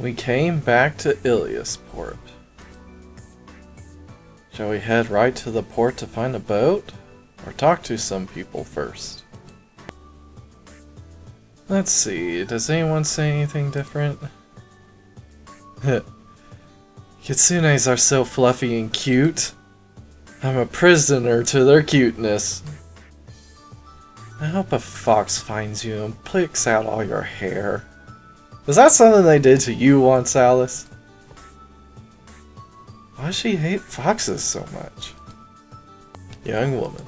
We came back to Iliasport. Shall we head right to the port to find a boat? Or talk to some people first? Let's see, does anyone say anything different? Kitsunes are so fluffy and cute. I'm a prisoner to their cuteness. I hope a fox finds you and picks out all your hair. Was that something they did to you once, Alice? Why does she hate foxes so much? Young woman.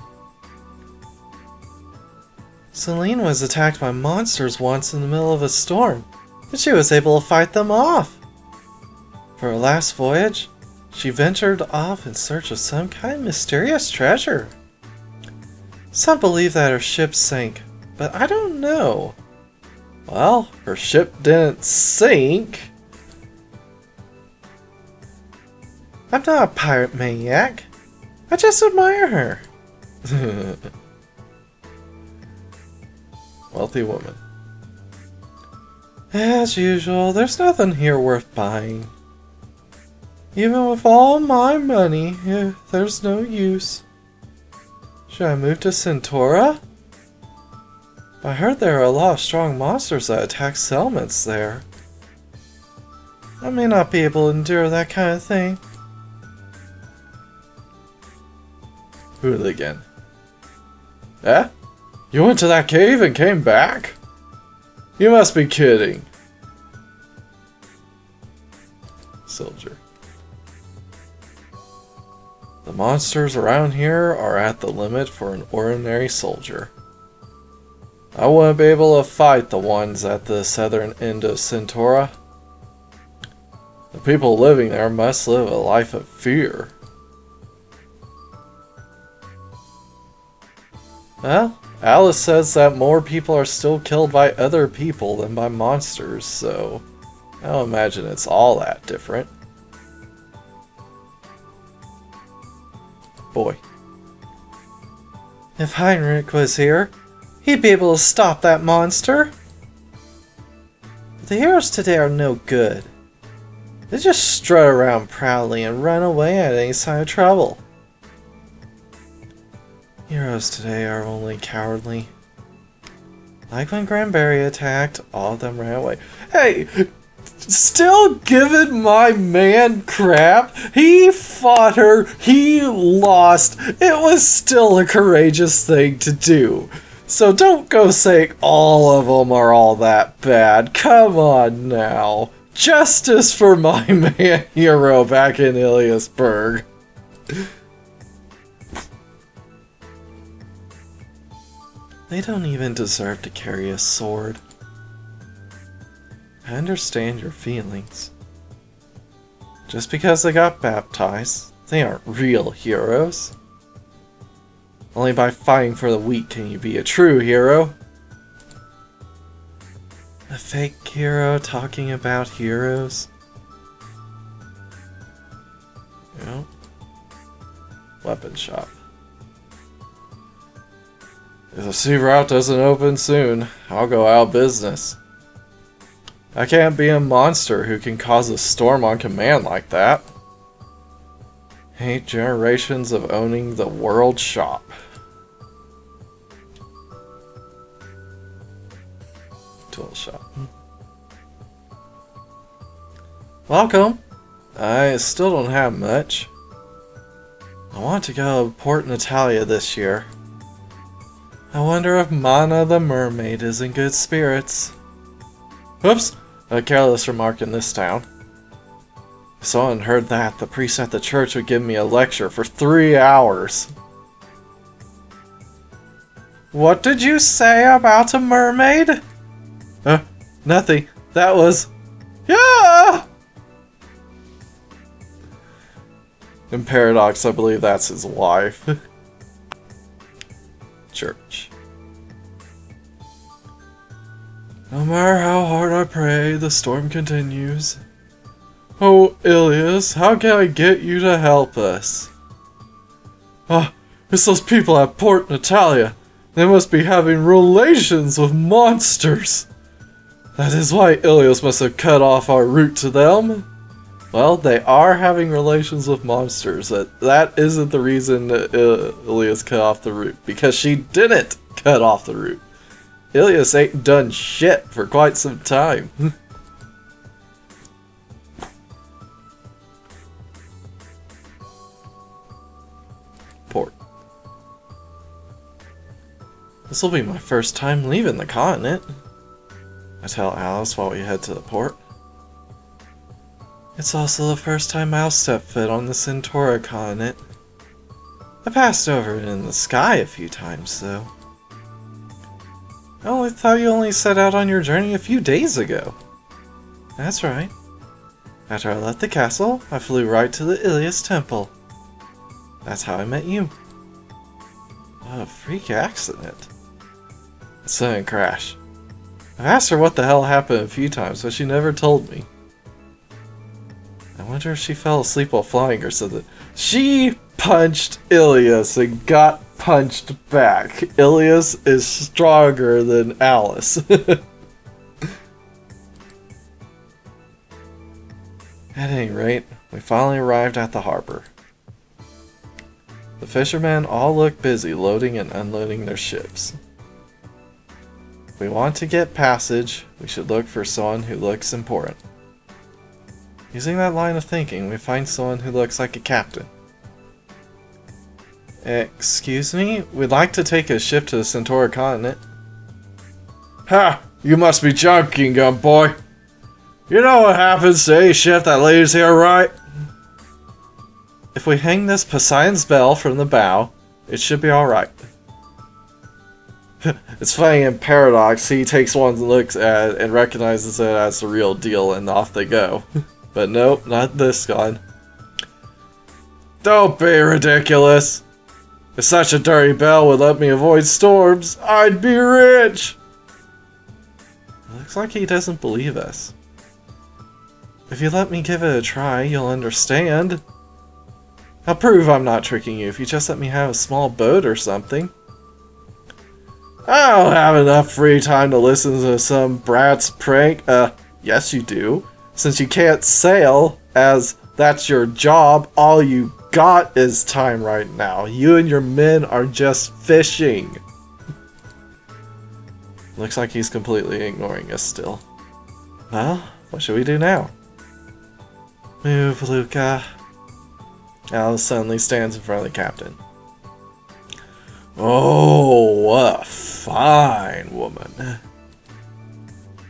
Celine was attacked by monsters once in the middle of a storm, and she was able to fight them off. For her last voyage, she ventured off in search of some kind of mysterious treasure. Some believe that her ship sank, but I don't know. Well, her ship didn't sink. I'm not a pirate maniac. I just admire her. Wealthy woman. As usual, there's nothing here worth buying. Even with all my money, there's no use. Should I move to Centaura? I heard there are a lot of strong monsters that attack settlements there. I may not be able to endure that kind of thing. Hooligan. Eh? You went to that cave and came back? You must be kidding. Soldier. The monsters around here are at the limit for an ordinary soldier. I wouldn't be able to fight the ones at the southern end of Centaura. The people living there must live a life of fear. Well, Alice says that more people are still killed by other people than by monsters, so I don't imagine it's all that different. Boy. If Heinrich was here, he'd be able to stop that monster. But the heroes today are no good. They just strut around proudly and run away at any sign of trouble. Heroes today are only cowardly. Like when Granberry attacked, all of them ran away. Hey! Still giving my man crap. He fought her. He lost. It was still a courageous thing to do. So don't go saying all of them are all that bad. Come on now. Justice for my man hero back in Iliasburg. They don't even deserve to carry a sword. I understand your feelings. Just because they got baptized, they aren't real heroes. Only by fighting for the weak can you be a true hero. A fake hero talking about heroes. Well, weapon shop. If the sea route doesn't open soon, I'll go out of business. I can't be a monster who can cause a storm on command like that. 8 generations of owning the world shop. Tool shop. Welcome. I still don't have much. I want to go to Port Natalia this year. I wonder if Mana the mermaid is in good spirits. Oops, a careless remark in this town. If someone heard that, the priest at the church would give me a lecture for 3 hours. What did you say about a mermaid? Nothing. That was... Yeah! In Paradox, I believe that's his wife. Church. No matter how hard I pray, the storm continues. Oh, Ilias, how can I get you to help us? It's those people at Port Natalia. They must be having relations with monsters. That is why Ilias must have cut off our route to them. Well, they are having relations with monsters. That isn't the reason Ilias cut off the route, because she didn't cut off the route. Ilias ain't done shit for quite some time. Port. This will be my first time leaving the continent. I tell Alice while we head to the port. It's also the first time I'll step foot on the Centaura continent. I passed over it in the sky a few times, though. I thought you only set out on your journey a few days ago. That's right. After I left the castle, I flew right to the Ilias Temple. That's how I met you. What a freak accident. A sudden crash. I've asked her what the hell happened a few times, but she never told me. I wonder if she fell asleep while flying or something. She punched Ilias and got punched back. Ilias is stronger than Alice. At any rate, we finally arrived at the harbor. The fishermen all look busy loading and unloading their ships. If we want to get passage, we should look for someone who looks important. Using that line of thinking, we find someone who looks like a captain. Excuse me? We'd like to take a ship to the Centaura continent. Ha! You must be joking, gun boy. You know what happens to a ship that leaves here, right? If we hang this Poseidon's bell from the bow, it should be alright. It's funny in Paradox, he takes one look at it and recognizes it as the real deal and off they go. But nope, not this one. Don't be ridiculous. If such a dirty bell would let me avoid storms, I'd be rich! Looks like he doesn't believe us. If you let me give it a try, you'll understand. I'll prove I'm not tricking you if you just let me have a small boat or something. I don't have enough free time to listen to some brat's prank. Yes you do. Since you can't sail, as that's your job, all you got is time right now. You and your men are just fishing. Looks like he's completely ignoring us still. Well, what should we do now? Move, Luca. Alice suddenly stands in front of the captain. Oh, what a fine woman.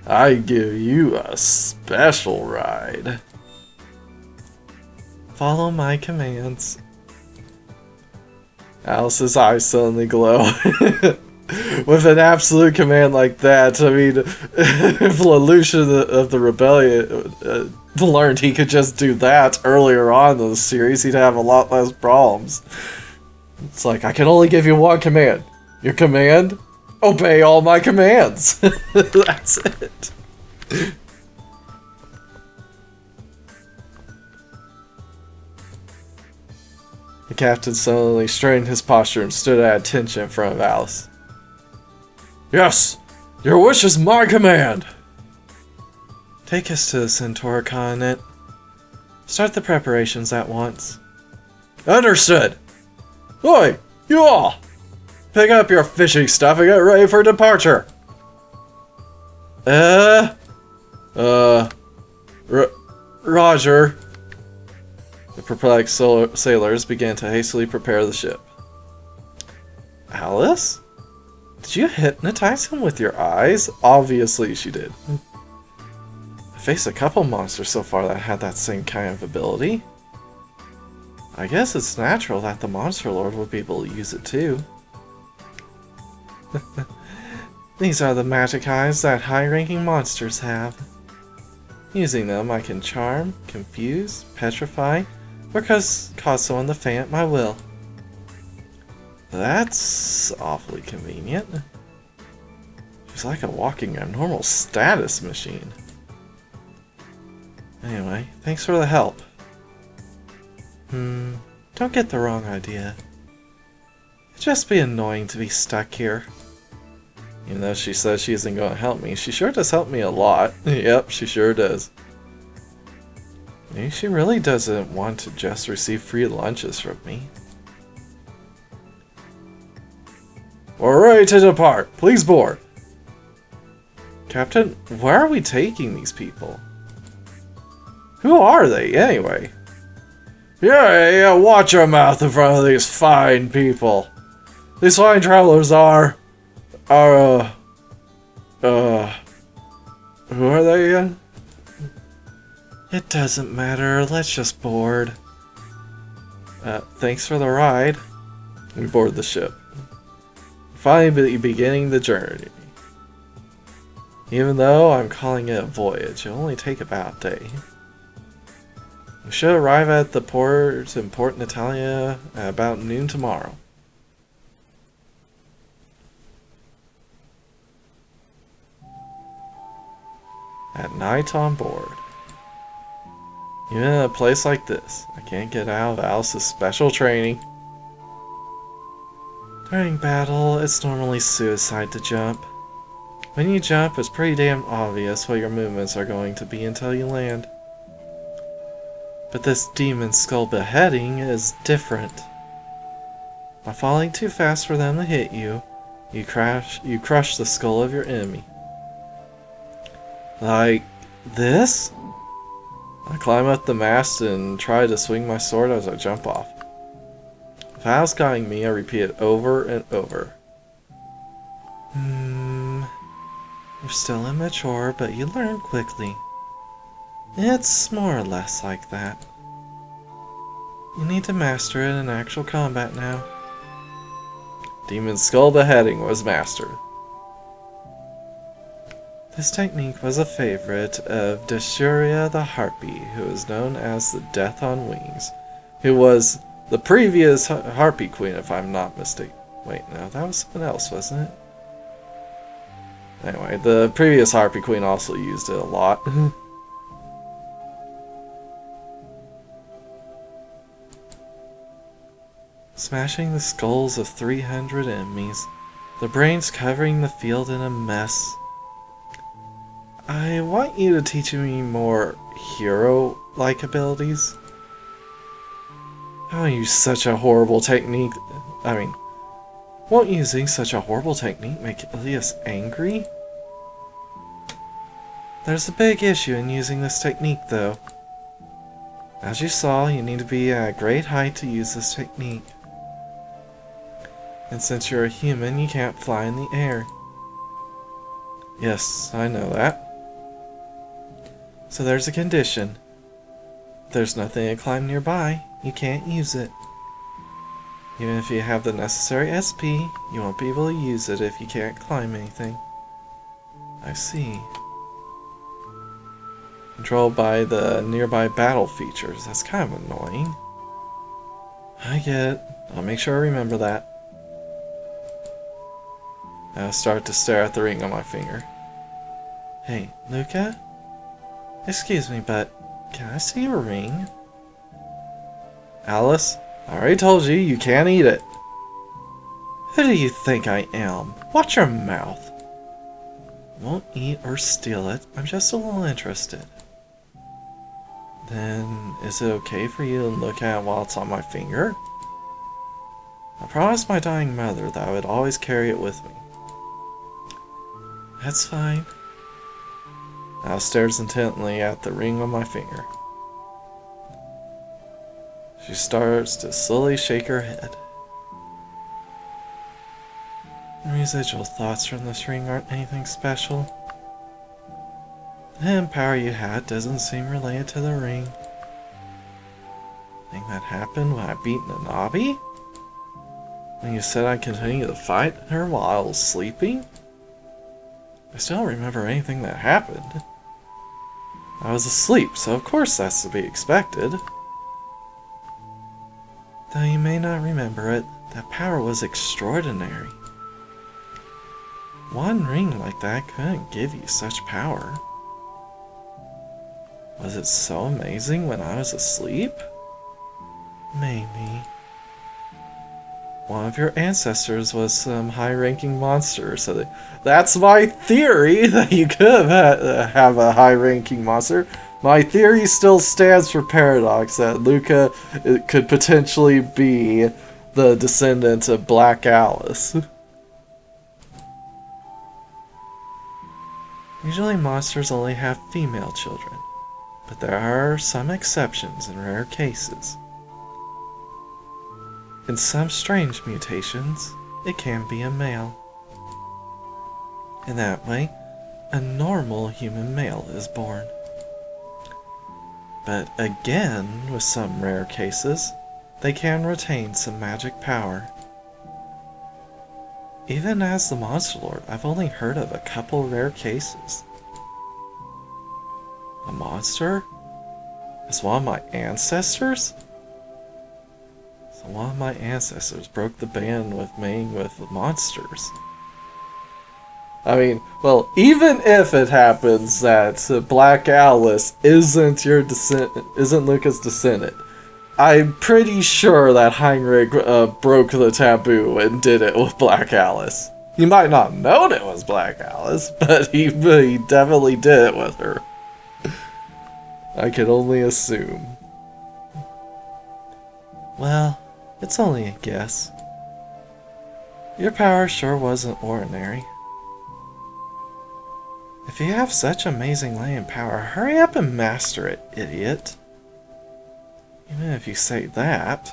I give you a special ride. Follow my commands. Alice's eyes suddenly glow. With an absolute command like that, I mean, if Lelouch of the Rebellion learned he could just do that earlier on in the series, he'd have a lot less problems. It's like, I can only give you one command. Your command? Obey all my commands. That's it. The captain suddenly straightened his posture and stood at attention in front of Alice. Yes, your wish is my command. Take us to the Centaura continent. Start the preparations at once. Understood. Oi, you all! Pick up your fishing stuff and get ready for departure. Roger. The perplexed sailors began to hastily prepare the ship. Alice? Did you hypnotize him with your eyes? Obviously she did. I faced a couple monsters so far that had that same kind of ability. I guess it's natural that the Monster Lord would be able to use it too. These are the magic eyes that high-ranking monsters have. Using them, I can charm, confuse, petrify, or cause someone to faint at my will. That's awfully convenient. She's like a walking abnormal status machine. Anyway, thanks for the help. Don't get the wrong idea. It'd just be annoying to be stuck here. Even though she says she isn't going to help me, she sure does help me a lot. Yep, she sure does. Maybe she really doesn't want to just receive free lunches from me. We're ready to depart. Please board. Captain, where are we taking these people? Who are they, anyway? Yeah, watch your mouth in front of these fine people. These fine travelers are, who are they again? It doesn't matter, let's just board. Thanks for the ride. We board the ship. Finally beginning the journey. Even though I'm calling it a voyage, it'll only take about a day. We should arrive at the port in Port Natalia at about noon tomorrow. At night on board. Even in a place like this, I can't get out of Alice's special training. During battle, it's normally suicide to jump. When you jump, it's pretty damn obvious what your movements are going to be until you land. But this demon skull beheading is different. By falling too fast for them to hit you, you crush the skull of your enemy. Like this? I climb up the mast and try to swing my sword as I jump off. If Al's guiding me, I repeat it over and over. You're still immature, but you learn quickly. It's more or less like that. You need to master it in actual combat now. Demon skull beheading was mastered. This technique was a favorite of Dashuria the Harpy, who is known as the Death on Wings, who was the previous Harpy Queen, if I'm not mistaken. Wait, no, that was someone else, wasn't it? Anyway, the previous Harpy Queen also used it a lot. Smashing the skulls of 300 enemies, the brains covering the field in a mess. I want you to teach me more hero-like abilities. How use such a horrible technique? Won't using such a horrible technique make Ilias angry? There's a big issue in using this technique, though. As you saw, you need to be at a great height to use this technique. And since you're a human, you can't fly in the air. Yes, I know that. So there's a condition. If there's nothing to climb nearby, you can't use it. Even if you have the necessary SP, you won't be able to use it if you can't climb anything. I see. Controlled by the nearby battle features. That's kind of annoying. I get it. I'll make sure I remember that. I'll start to stare at the ring on my finger. Hey, Luca? Excuse me, but can I see your ring? Alice, I already told you, you can't eat it. Who do you think I am? Watch your mouth. Won't eat or steal it. I'm just a little interested. Then, is it okay for you to look at it while it's on my finger? I promised my dying mother that I would always carry it with me. That's fine. Al stares intently at the ring on my finger. She starts to slowly shake her head. Residual thoughts from this ring aren't anything special. The hidden power you had doesn't seem related to the ring. Think that happened when I beat Nanabi? When you said I'd continue to fight her while I was sleeping? I still don't remember anything that happened. I was asleep, so of course that's to be expected. Though you may not remember it, that power was extraordinary. One ring like that couldn't give you such power. Was it so amazing when I was asleep? Maybe. one of your ancestors was some high-ranking monster. So that's my theory, that you could have a high-ranking monster. My theory still stands for Paradox, that Luca could potentially be the descendant of Black Alice. Usually monsters only have female children, but there are some exceptions in rare cases. In some strange mutations, it can be a male. In that way, a normal human male is born. But again, with some rare cases, they can retain some magic power. Even as the Monster Lord, I've only heard of a couple rare cases. A monster? As one of my ancestors? So one of my ancestors broke the ban with mating with monsters. I mean, well, even if it happens that Black Alice isn't Luca's descendant, I'm pretty sure that Heinrich broke the taboo and did it with Black Alice. He might not have known it was Black Alice, but he definitely did it with her. I can only assume. Well, it's only a guess. Your power sure wasn't ordinary. If you have such amazing laying power, hurry up and master it, idiot. Even if you say that,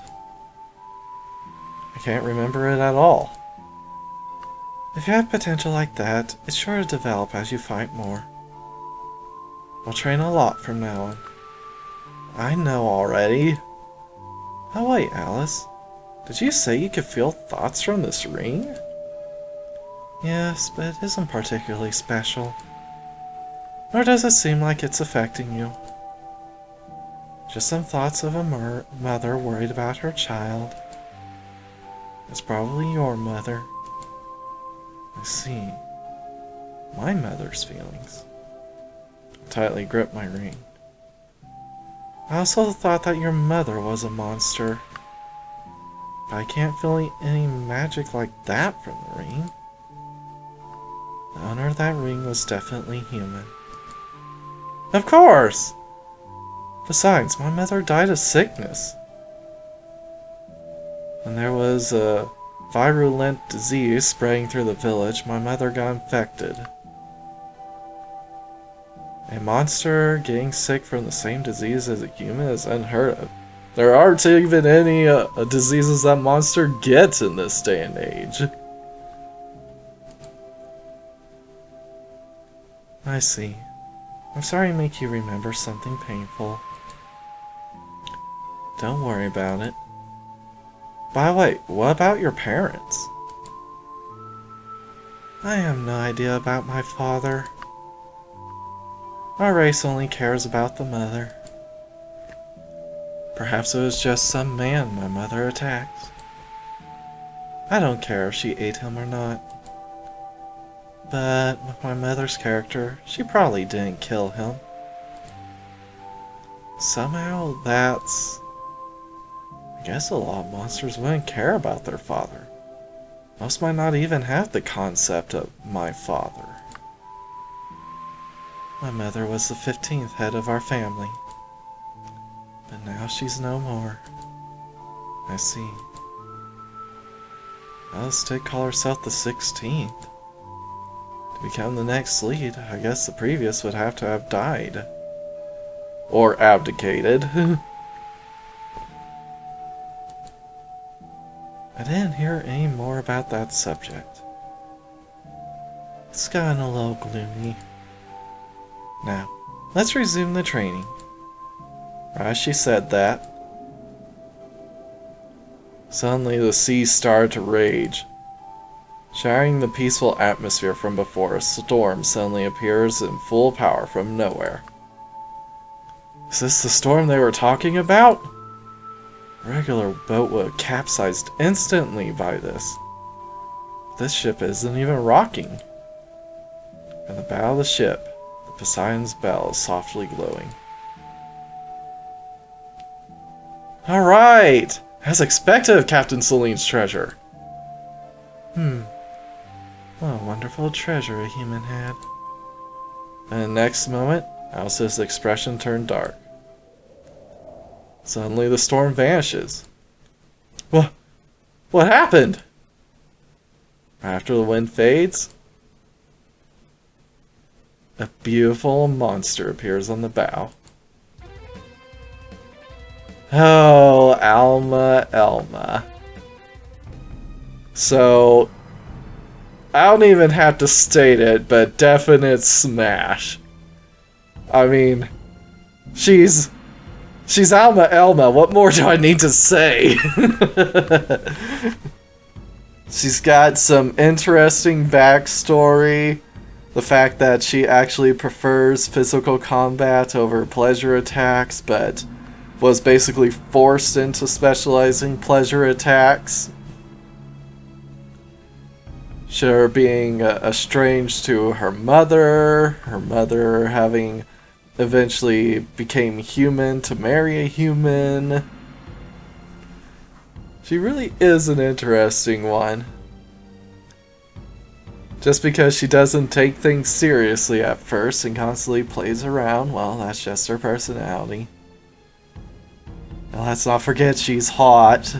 I can't remember it at all. If you have potential like that, it's sure to develop as you fight more. We'll train a lot from now on. I know already. Oh wait, Alice. Did you say you could feel thoughts from this ring? Yes, but it isn't particularly special. Nor does it seem like it's affecting you. Just some thoughts of a mother worried about her child. It's probably your mother. I see. My mother's feelings. I tightly gripped my ring. I also thought that your mother was a monster. But I can't feel any magic like that from the ring. The owner of that ring was definitely human. Of course! Besides, my mother died of sickness. When there was a virulent disease spreading through the village, my mother got infected. A monster getting sick from the same disease as a human is unheard of. There aren't even any diseases that monster gets in this day and age. I see. I'm sorry to make you remember something painful. Don't worry about it. By the way, what about your parents? I have no idea about my father. Our race only cares about the mother. Perhaps it was just some man my mother attacked. I don't care if she ate him or not. But with my mother's character, she probably didn't kill him. Somehow that's... I guess a lot of monsters wouldn't care about their father. Most might not even have the concept of my father. My mother was the 15th head of our family. But now she's no more. I see. Alice did call herself the 16th. To become the next lead, I guess the previous would have to have died. Or abdicated. I didn't hear any more about that subject. It's gotten a little gloomy. Now, let's resume the training. As she said that, suddenly the sea started to rage. Shattering the peaceful atmosphere from before, a storm suddenly appears in full power from nowhere. Is this the storm they were talking about? A regular boat would have capsized instantly by this. This ship isn't even rocking. At the bow of the ship, the Poseidon's bell is softly glowing. Alright! As expected of Captain Celine's treasure. What a wonderful treasure a human had. And the next moment, Alice's expression turned dark. Suddenly the storm vanishes. What happened? After the wind fades, a beautiful monster appears on the bow. Oh, Alma Elma. So, I don't even have to state it, but definite smash. I mean, she's Alma Elma. What more do I need to say? She's got some interesting backstory. The fact that she actually prefers physical combat over pleasure attacks, but was basically forced into specializing pleasure attacks. Her being estranged to her mother having eventually became human to marry a human. She really is an interesting one. Just because she doesn't take things seriously at first and constantly plays around, well, that's just her personality. Now, let's not forget she's hot.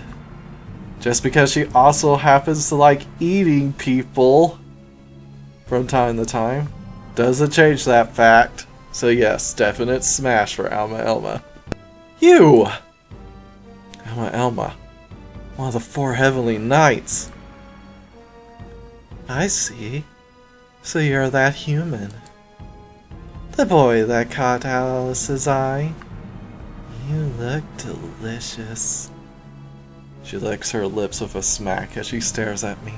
Just because she also happens to like eating people from time to time doesn't change that fact. So yes, definite smash for Alma Elma. You! Alma Elma, one of the 4 heavenly knights. I see. So you're that human. The boy that caught Alice's eye. You look delicious. She licks her lips with a smack as she stares at me.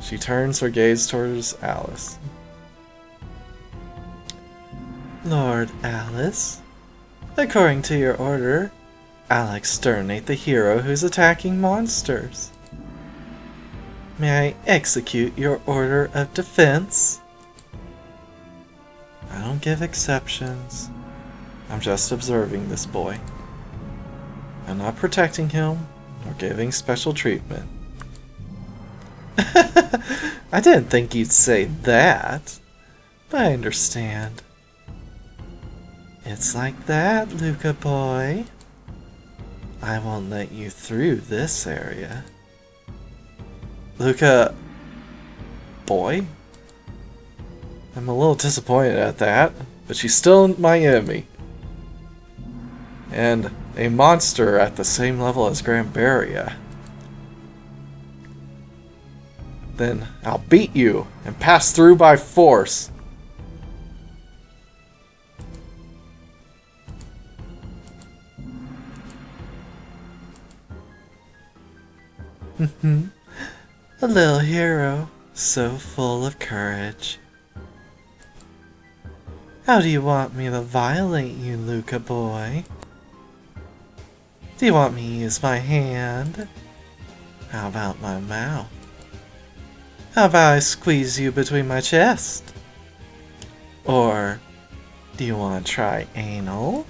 She turns her gaze towards Alice. Lord Alice, according to your order, I'll exterminate the hero who's attacking monsters. May I execute your order of defense? I don't give exceptions. I'm just observing this boy. I'm not protecting him or giving special treatment. I didn't think you'd say that, but I understand. It's like that, Luca boy. I won't let you through this area. Luca boy? I'm a little disappointed at that, but she's still my enemy. And a monster at the same level as Granberria. Then I'll beat you and pass through by force. A little hero, so full of courage. How do you want me to violate you, Luca boy? Do you want me to use my hand? How about my mouth? How about I squeeze you between my chest? Or do you want to try anal?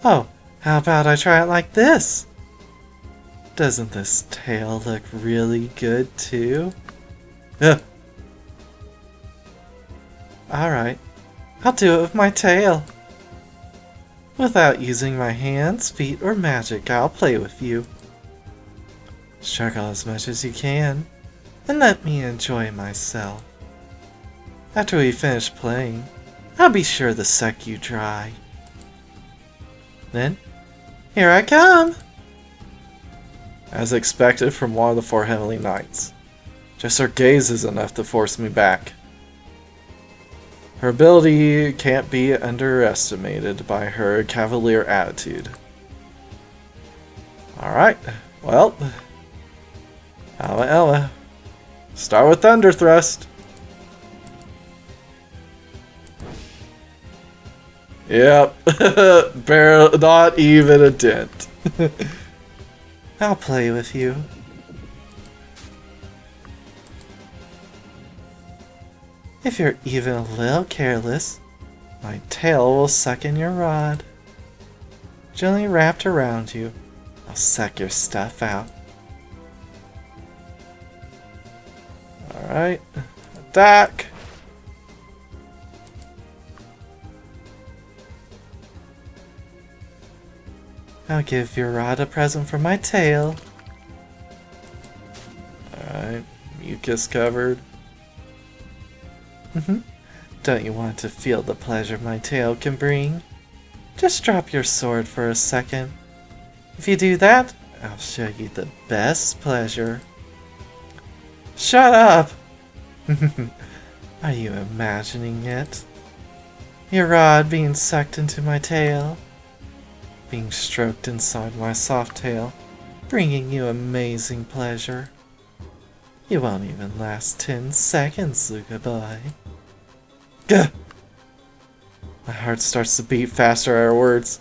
Oh, how about I try it like this? Doesn't this tail look really good too? Ugh. Alright, I'll do it with my tail. Without using my hands, feet, or magic, I'll play with you. Struggle as much as you can, and let me enjoy myself. After we finish playing, I'll be sure to suck you dry. Then, here I come! As expected from one of the 4 heavenly knights. Just her gaze is enough to force me back. Her ability can't be underestimated by her cavalier attitude. Alright, well, Alma Elma, start with Thunder Thrust. Yep, barely, not even a dent. I'll play with you. If you're even a little careless, my tail will suck in your rod. gently wrapped around you. I'll suck your stuff out. Alright. Attack! I'll give your rod a present for my tail. Alright. Mucus covered. Don't you want to feel the pleasure my tail can bring? Just drop your sword for a second. If you do that, I'll show you the best pleasure. Shut up! Are you imagining it? Your rod being sucked into my tail, being stroked inside my soft tail, bringing you amazing pleasure. You won't even last 10 seconds, Luca boy. Gah! My heart starts to beat faster at our words.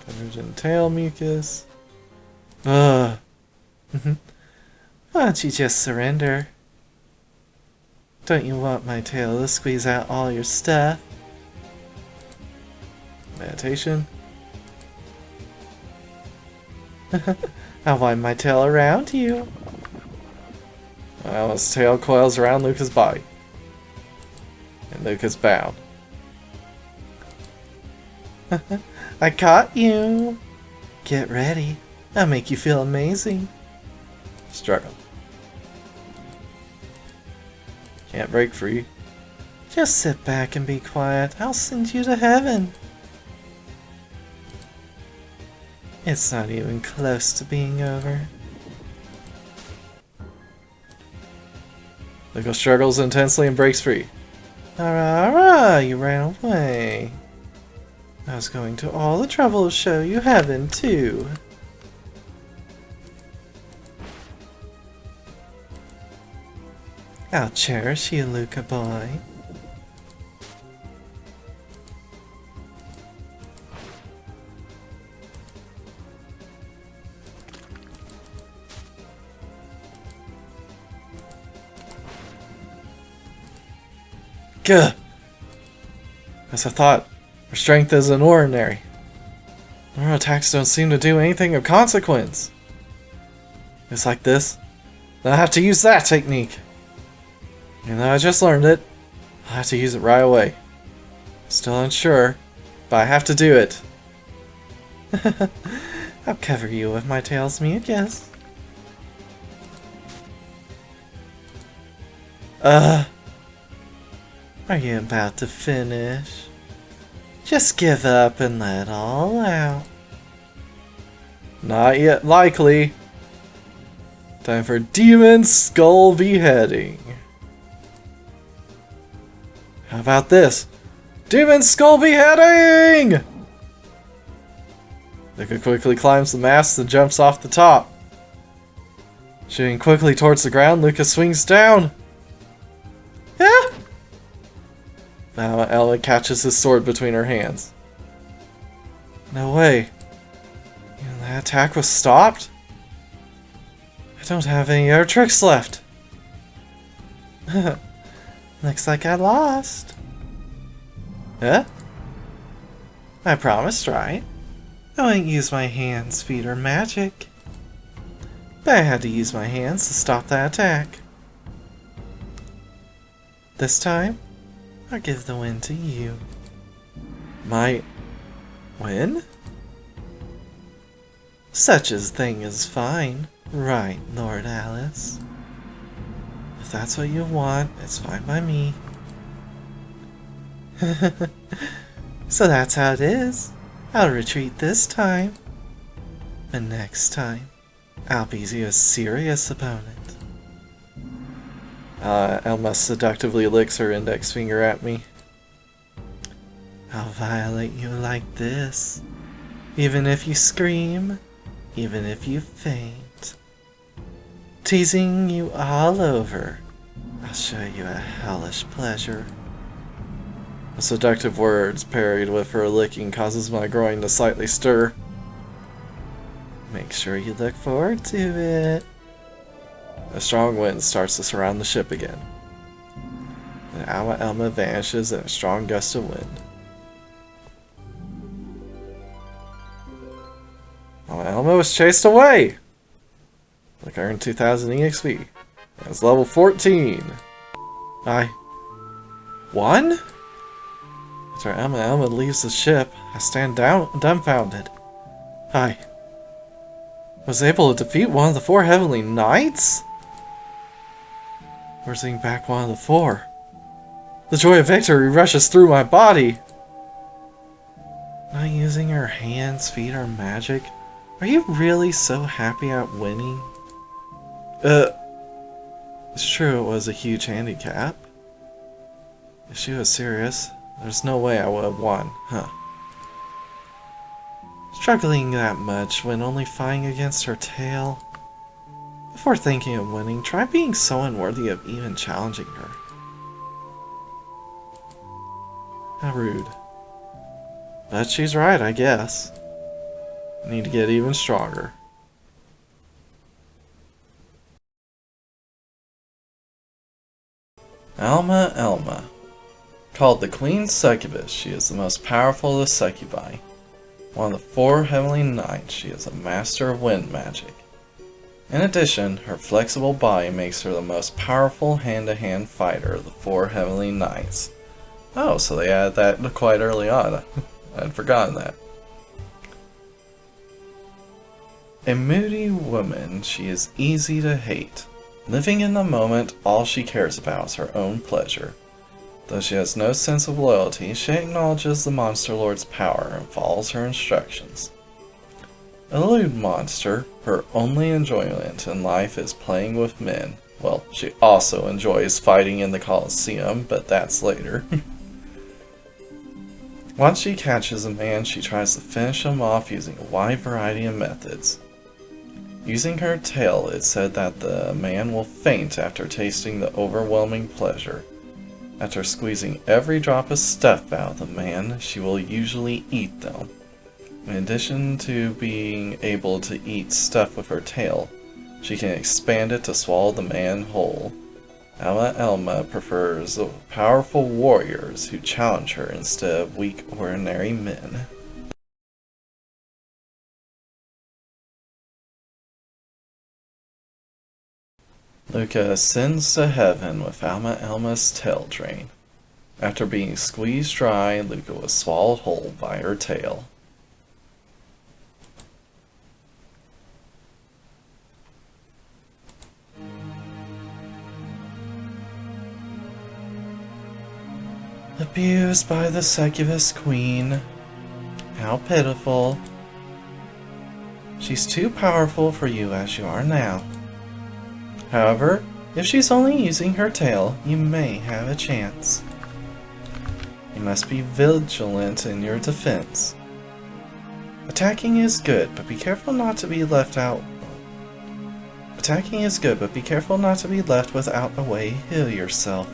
Covered in tail mucus. Ugh. Why don't you just surrender? Don't you want my tail to squeeze out all your stuff? Meditation. I'll wind my tail around you. Well, his tail coils around Luca's body. And Luca's bound. I caught you. Get ready. I'll make you feel amazing. Struggle. Can't break free. Just sit back and be quiet. I'll send you to heaven. It's not even close to being over. Luca struggles intensely and breaks free. Ara, you ran away. I was going to all the trouble to show you heaven, too. I'll cherish you, Luca boy. Gah! As I thought, her strength isn't ordinary. Her attacks don't seem to do anything of consequence. It's like this. Then I have to use that technique. Even though I just learned it, I'll have to use it right away. Still unsure, but I have to do it. I'll cover you with my tail's mucus. Are you about to finish? Just give up and let all out. Not yet likely. Time for Demon Skull Beheading. How about this? Demon Skull Beheading! Luca quickly climbs the mast and jumps off the top. Shooting quickly towards the ground, Luca swings down. Yeah! Alma Elma catches his sword between her hands. No way. Even that attack was stopped? I don't have any other tricks left. Looks like I lost. Huh? I promised, right? I wouldn't use my hands, feet, or magic. But I had to use my hands to stop that attack. This time, I'll give the win to you. My win? Such a thing is fine, right, Lord Alice? If that's what you want, it's fine by me. So that's how it is. I'll retreat this time. But next time, I'll be your serious opponent. Elma seductively licks her index finger at me. I'll violate you like this. Even if you scream, even if you faint. Teasing you all over. I'll show you a hellish pleasure. The seductive words parried with her licking causes my groin to slightly stir. Make sure you look forward to it. A strong wind starts to surround the ship again. and Alma Elma vanishes in a strong gust of wind. Alma Elma was chased away! Like I earned 2000 EXP. That's level 14. I won? After Alma Elma leaves the ship, I stand dumbfounded. I was able to defeat one of the 4 Heavenly Knights? Forcing back one of the 4. The joy of victory rushes through my body. Not using her hands, feet, or magic. Are you really so happy at winning? It's true it was a huge handicap. If she was serious, there's no way I would have won, huh? Struggling that much when only fighting against her tail? Before thinking of winning, try being so unworthy of even challenging her. How rude. But she's right, I guess. I need to get even stronger. Alma Elma. Called the Queen Succubus, she is the most powerful of the succubi. One of the 4 Heavenly Knights, she is a master of wind magic. In addition, her flexible body makes her the most powerful hand-to-hand fighter of the 4 Heavenly Knights. Oh, so they added that quite early on. I'd forgotten that. A moody woman, she is easy to hate. Living in the moment, all she cares about is her own pleasure. Though she has no sense of loyalty, she acknowledges the Monster Lord's power and follows her instructions. A lewd monster, her only enjoyment in life is playing with men. Well, she also enjoys fighting in the Colosseum, but that's later. Once she catches a man, she tries to finish him off using a wide variety of methods. Using her tail, it's said that the man will faint after tasting the overwhelming pleasure. After squeezing every drop of stuff out of the man, she will usually eat them. In addition to being able to eat stuff with her tail, she can expand it to swallow the man whole. Alma Elma prefers powerful warriors who challenge her instead of weak ordinary men. Luca ascends to heaven with Alma Elma's tail drain. After being squeezed dry, Luca was swallowed whole by her tail. Abused by the succubus queen. How pitiful. She's too powerful for you as you are now. However, if she's only using her tail, you may have a chance. You must be vigilant in your defense. Attacking is good, but be careful not to be left out. Attacking is good, but be careful not to be left without a way to heal yourself.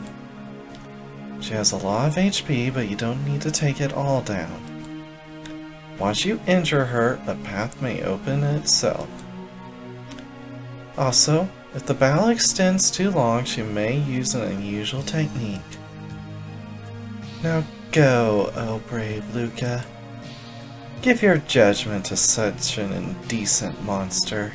She has a lot of HP, but you don't need to take it all down. Once you injure her, a path may open itself. Also, if the battle extends too long, she may use an unusual technique. Now go, oh brave Luca. Give your judgment to such an indecent monster.